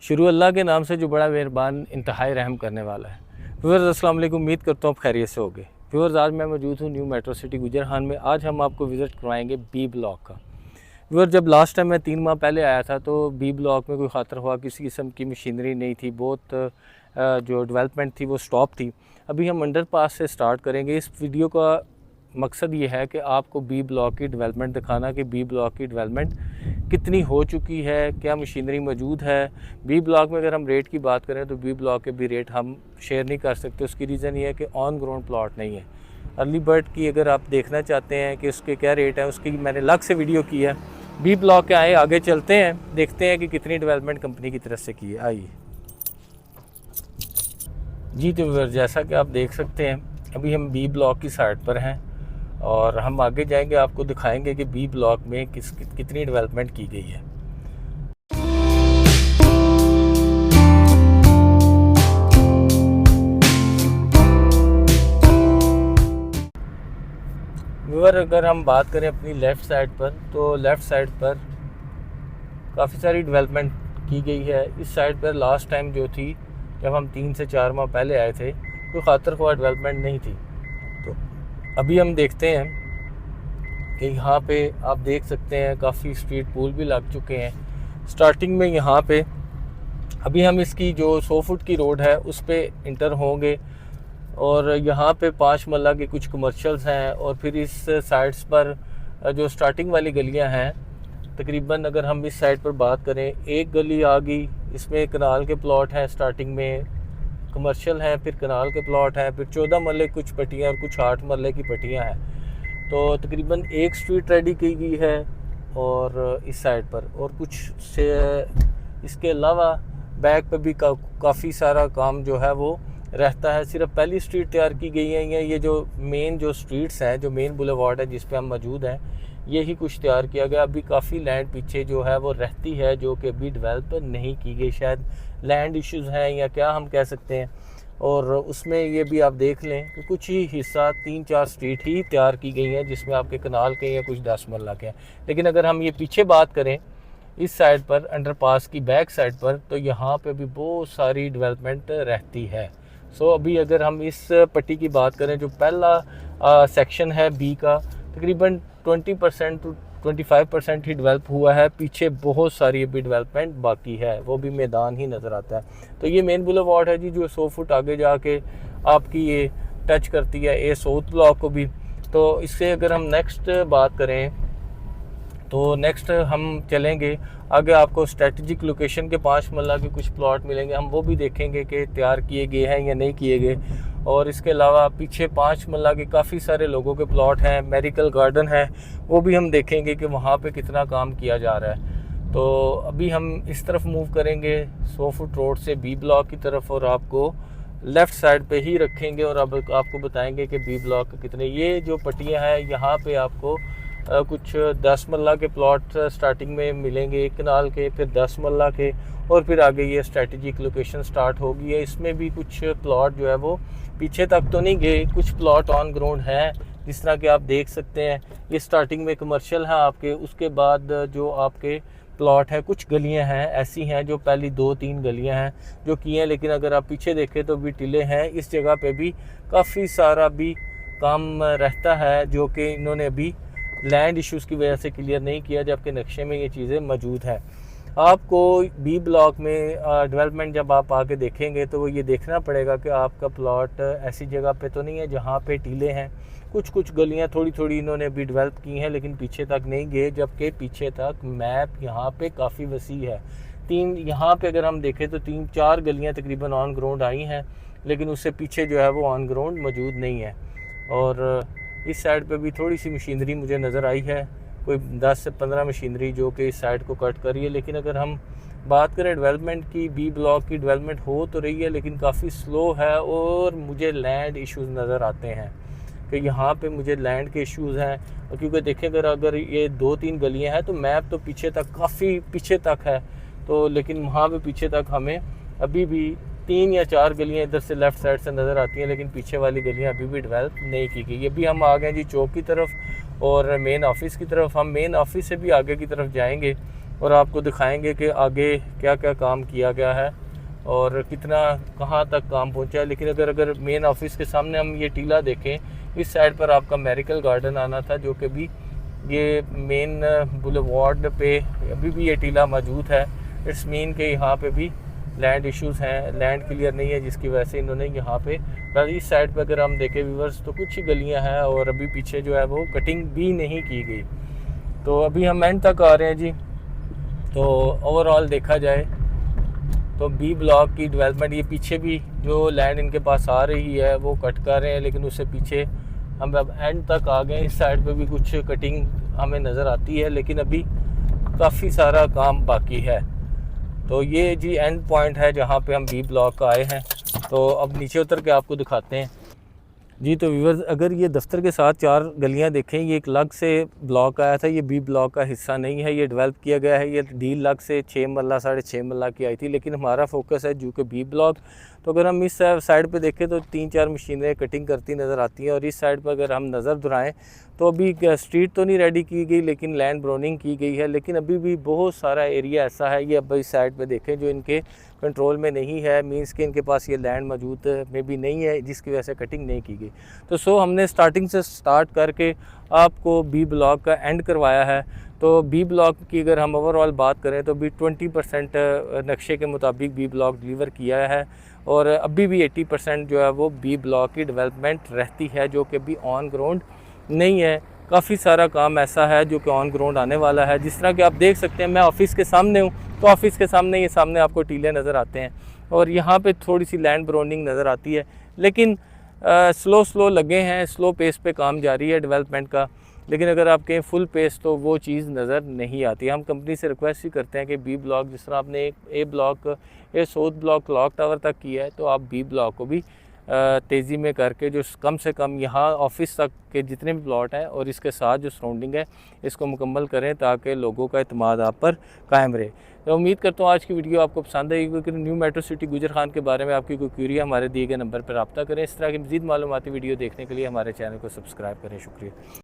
शुरू अल्लाह के नाम से जो बड़ा मेहरबान इंतहाई रहम करने वाला है। व्यूअर्स अस्सलाम वालेकुम, उम्मीद करता हूँ आप खैरियत से होगे। व्यूअर्स आज मैं मौजूद हूँ न्यू मेट्रो सिटी गुजरहान में। आज हम आपको विज़िट करवाएंगे बी ब्लॉक का। व्यूअर्स जब लास्ट टाइम मैं 3 माह पहले आया था तो बी ब्लॉक में कोई ख़ातर हुआ किसी किस्म की मशीनरी नहीं थी, बहुत जो डेवलपमेंट थी वो स्टॉप थी। अभी हम अंडरपास से स्टार्ट करेंगे। इस वीडियो का मकसद ये है कि आपको बी ब्लॉक की डेवलपमेंट दिखाना कि बी ब्लॉक की डेवलपमेंट कितनी हो चुकी है, क्या मशीनरी मौजूद है। बी ब्लॉक में अगर हम रेट की बात करें तो बी ब्लॉक के भी रेट हम शेयर नहीं कर सकते। उसकी रीज़न ये है कि ऑन ग्राउंड प्लॉट नहीं है। अर्ली बर्ड की अगर आप देखना चाहते हैं कि उसके क्या रेट है, उसकी मैंने अलग से वीडियो की है। बी ब्लॉक के आगे चलते हैं, देखते हैं कि कितनी डेवलपमेंट कंपनी की तरफ से की है। आइए जी। तो जैसा कि आप देख सकते हैं अभी हम बी ब्लॉक की साइड पर हैं और हम आगे जाएंगे, आपको दिखाएंगे कि बी ब्लॉक में कितनी डेवलपमेंट की गई है। व्यूअर अगर हम बात करें अपनी लेफ़्ट साइड पर, तो लेफ़्ट साइड पर काफ़ी सारी डेवलपमेंट की गई है। इस साइड पर लास्ट टाइम जो थी, जब हम 3 से 4 माह पहले आए थे, कोई खातर ख्वाह डेवलपमेंट नहीं थी। तो अभी हम देखते हैं कि यहाँ पे आप देख सकते हैं काफ़ी स्ट्रीट पूल भी लग चुके हैं। स्टार्टिंग में यहाँ पे अभी हम इसकी जो 100 फुट की रोड है उस पे इंटर होंगे और यहाँ पे 5 मरला के कुछ कमर्शियल्स हैं और फिर इस साइड्स पर जो स्टार्टिंग वाली गलियाँ हैं, तकरीबन अगर हम इस साइड पर बात करें, एक गली आ गई, इसमें कनाल के प्लॉट हैं, स्टार्टिंग में कमर्शियल हैं, फिर कनाल के प्लॉट हैं, फिर 14 मरले कुछ पट्टियाँ और कुछ 8 मरले की पट्टियाँ हैं। तो तकरीबन एक स्ट्रीट रेडी की गई है और इस साइड पर, और कुछ से इसके अलावा बैक पे भी काफ़ी सारा काम जो है वो रहता है। सिर्फ पहली स्ट्रीट तैयार की गई है, ये जो मेन जो स्ट्रीट्स हैं, जो मेन बुलेवार्ड है जिस पे हम मौजूद हैं, यही कुछ तैयार किया गया। अभी काफ़ी लैंड पीछे जो है वो रहती है, जो कि अभी डेवलप नहीं की गई। शायद लैंड इश्यूज़ हैं या क्या हम कह सकते हैं। और उसमें ये भी आप देख लें कि कुछ ही हिस्सा 3-4 स्ट्रीट ही तैयार की गई हैं, जिसमें आपके कनाल के या कुछ 10 मरला के हैं। लेकिन अगर हम ये पीछे बात करें, इस साइड पर अंडरपास की बैक साइड पर, तो यहाँ पे भी बहुत सारी डेवलपमेंट रहती है। सो अभी अगर हम इस पट्टी की बात करें, जो पहला सेक्शन है बी का, तकरीबन 20% टू 25% ही डेवलप हुआ है। पीछे बहुत सारी अभी डेवलपमेंट बाकी है, वो भी मैदान ही नज़र आता है। तो ये मेन बुलेवार्ड है जी, जो 100 फुट आगे जाके आपकी ये टच करती है ए साउथ ब्लॉक को भी। तो इससे अगर हम नेक्स्ट बात करें, तो नेक्स्ट हम चलेंगे आगे, आपको स्ट्रेटजिक लोकेशन के 5 मरला के कुछ प्लॉट मिलेंगे। हम वो भी देखेंगे कि तैयार किए गए हैं या नहीं किए गए। और इसके अलावा पीछे 5 मरला के काफ़ी सारे लोगों के प्लॉट हैं, मेडिकल गार्डन है, वो भी हम देखेंगे कि वहाँ पे कितना काम किया जा रहा है। तो अभी हम इस तरफ मूव करेंगे 100 फुट रोड से बी ब्लॉक की तरफ, और आपको लेफ़्ट साइड पे ही रखेंगे और अब आपको बताएंगे कि बी ब्लॉक कितने। ये जो पट्टियाँ हैं, यहाँ पे आपको कुछ 10 मरला के प्लॉट स्टार्टिंग में मिलेंगे, एक कनाल के, फिर 10 मरला के, और फिर आगे ये स्ट्रेटजिक लोकेशन स्टार्ट होगी है। इसमें भी कुछ प्लॉट जो है वो पीछे तक तो नहीं गए, कुछ प्लॉट ऑन ग्राउंड हैं, जिस तरह के आप देख सकते हैं। ये स्टार्टिंग में कमर्शियल है आपके, उसके बाद जो आपके प्लॉट है, कुछ गलियां हैं ऐसी हैं जो पहली 2-3 गलियां हैं जो की हैं, लेकिन अगर आप पीछे देखें तो भी टिले हैं। इस जगह पे भी काफ़ी सारा भी काम रहता है, जो कि इन्होंने अभी लैंड इश्यूज़ की वजह से क्लियर नहीं किया, जबकि नक्शे में ये चीज़ें मौजूद हैं। आपको बी ब्लॉक में डेवलपमेंट जब आप आके देखेंगे तो वो ये देखना पड़ेगा कि आपका प्लॉट ऐसी जगह पे तो नहीं है जहाँ पे टीले हैं। कुछ गलियाँ थोड़ी थोड़ी इन्होंने अभी डेवलप की हैं, लेकिन पीछे तक नहीं गए, जबकि पीछे तक मैप यहाँ पे काफ़ी वसी है। यहाँ पे अगर हम देखें तो 3-4 गलियाँ तकरीबन ऑन ग्राउंड आई हैं, लेकिन उससे पीछे जो है वो ऑन ग्राउंड मौजूद नहीं है। और इस साइड पे भी थोड़ी सी मशीनरी मुझे नज़र आई है, कोई 10 से 15 मशीनरी जो कि इस साइड को कट कर रही है। लेकिन अगर हम बात करें डेवलपमेंट की, बी ब्लॉक की डेवलपमेंट हो तो रही है, लेकिन काफ़ी स्लो है। और मुझे लैंड इश्यूज़ नज़र आते हैं कि यहाँ पे मुझे लैंड के इश्यूज़ हैं, क्योंकि देखें अगर ये 2-3 गलियाँ हैं तो मैप तो पीछे तक, काफ़ी पीछे तक है, तो लेकिन वहाँ पे पीछे तक हमें अभी भी 3 या 4 गलियाँ इधर से लेफ़्ट साइड से नज़र आती हैं, लेकिन पीछे वाली गलियाँ अभी भी डेवलप नहीं की गई। अभी हम आ गए जी चौक की तरफ और मेन ऑफिस की तरफ। हम मेन ऑफिस से भी आगे की तरफ जाएंगे और आपको दिखाएंगे कि आगे क्या क्या काम किया गया है और कितना कहाँ तक काम पहुँचा है। लेकिन अगर मेन ऑफिस के सामने हम ये टीला देखें, इस साइड पर आपका मेरिकल गार्डन आना था, जो कि भी ये मेन बुलेवार्ड पे अभी भी ये टीला मौजूद है। इट्स मीन के यहाँ पे भी लैंड इश्यूज़ हैं, लैंड क्लियर नहीं है, जिसकी वजह से इन्होंने यहाँ पे इस साइड पे अगर हम देखें व्यूवर्स तो कुछ ही गलियाँ हैं और अभी पीछे जो है वो कटिंग भी नहीं की गई। तो अभी हम एंड तक आ रहे हैं जी। तो ओवरऑल देखा जाए तो बी ब्लॉक की डेवलपमेंट, ये पीछे भी जो लैंड इनके पास आ रही है वो कट कर रहे हैं, लेकिन उससे पीछे हम अब एंड तक आ गए। इस साइड पे भी कुछ कटिंग हमें नज़र आती है, लेकिन अभी काफ़ी सारा काम बाकी है। तो ये जी एंड पॉइंट है जहाँ पे हम बी ब्लॉक का आए हैं। तो अब नीचे उतर के आपको दिखाते हैं जी। तो व्यूअर्स, अगर ये दफ्तर के साथ 4 गलियां देखें, ये एक अलग से ब्लॉक आया था, ये बी ब्लॉक का हिस्सा नहीं है, ये डेवलप किया गया है। ये डील अलग से 6 मरला 6.5 मरला की आई थी, लेकिन हमारा फोकस है जो कि बी ब्लॉक। तो अगर हम इस साइड पे देखें तो 3-4 मशीनें कटिंग करती नज़र आती हैं, और इस साइड पर अगर हम नज़र दुराएं तो अभी स्ट्रीट तो नहीं रेडी की गई, लेकिन लैंड ब्रोनिंग की गई है। लेकिन अभी भी बहुत सारा एरिया ऐसा है, ये अब इस साइड पे देखें, जो इनके कंट्रोल में नहीं है, मींस के इनके पास ये लैंड मौजूद में भी नहीं है, जिसकी वजह से कटिंग नहीं की गई। तो हमने स्टार्टिंग से स्टार्ट करके आपको बी ब्लॉक का एंड करवाया है। तो बी ब्लॉक की अगर हम ओवरऑल बात करें तो भी 20% नक्शे के मुताबिक बी ब्लॉक डिलीवर किया है, और अभी भी 80% जो है वो बी ब्लॉक की डेवलपमेंट रहती है, जो कि अभी ऑन ग्राउंड नहीं है। काफ़ी सारा काम ऐसा है जो कि ऑन ग्राउंड आने वाला है। जिस तरह कि आप देख सकते हैं, मैं ऑफ़िस के सामने हूँ, तो ऑफ़िस के सामने ये सामने आपको टीले नज़र आते हैं, और यहाँ पे थोड़ी सी लैंड ब्रोनिंग नज़र आती है, लेकिन स्लो लगे हैं, स्लो पेस पे काम जारी है डेवलपमेंट का। लेकिन अगर आप कहें फुल पेस तो वो चीज़ नज़र नहीं आती। हम कंपनी से रिक्वेस्ट ही करते हैं कि बी ब्लॉक, जिस तरह आपने ए ब्लॉक, ए साउथ ब्लॉक क्लॉक टावर तक किया है, तो आप बी ब्लॉक को भी तेज़ी में करके जो कम से कम यहाँ ऑफिस तक के जितने भी प्लॉट हैं और इसके साथ जो सराउंडिंग है, इसको मुकम्मल करें, ताकि लोगों का एतमाद आप पर कायम रहे। तो उम्मीद करता हूँ आज की वीडियो आपको पसंद आएगी। क्योंकि न्यू मेट्रो सिटी गुजर खान के बारे में आपकी कोई क्यूरी है, हमारे दिए गए नंबर पर रब्ता करें। इस तरह की मज़ीद मालूमाती वीडियो देखने के लिए हमारे चैनल को सब्सक्राइब करें। शुक्रिया।